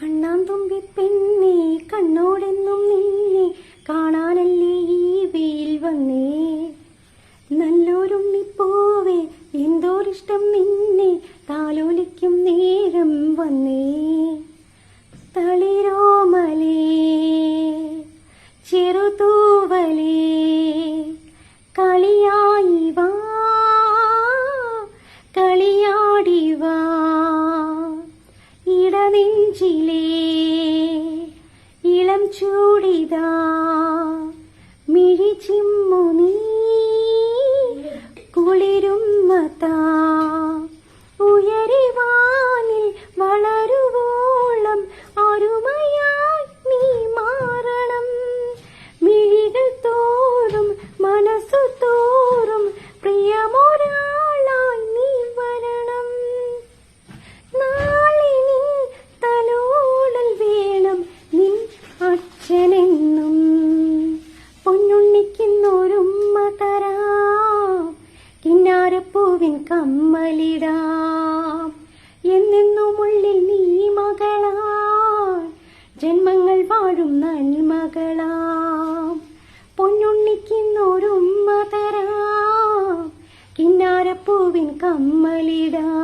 കണ്ണാന്തുമ്പി പെണ്ണേ കണ്ണോടെന്നും നിന്നെ കാണാനല്ലേ ഈ വെയിൽ വന്നേ. നല്ലൊരുണ്ണിപ്പോവേ എന്തോരിഷ്ടം നിന്നെ താലോലിക്കും നേരം വന്നേ. തളിരോമലേ ചെറുതൂവലേ കളിയായി വാ കളിയാടി വാ. ഇടനെഞ്ചിലേ ഇളം ചൂടിതാ മിഴിച്ചിമ്മു നീ കുളിരുമ്മതാ. ഉയരിവാനിൽ വളരുവോളം അരുമയായി നീ മാറണം. മിഴികൾ തോറും മനസ്സു തോറും പ്രിയമൊരാളായി നീ വരണം. നാളെ നിൻ തലോടൽ വേണം നിൻ അച്ഛനെന്നും. പൊന്നുണ്ണിക്കുന്നൊരുമ്മ തരാം കിന്നാരപ്പൂവിൻ കമ്മലിടാം. എന്നെന്നുമുള്ളിൽ നീ മകളാം ജന്മങ്ങൾ വാഴും നന്മകളാം. പൊന്നുണ്ണിക്കുന്നൊരുമ്മ തരാം കിന്നാരപ്പൂവിൻ കമ്മലിടാം.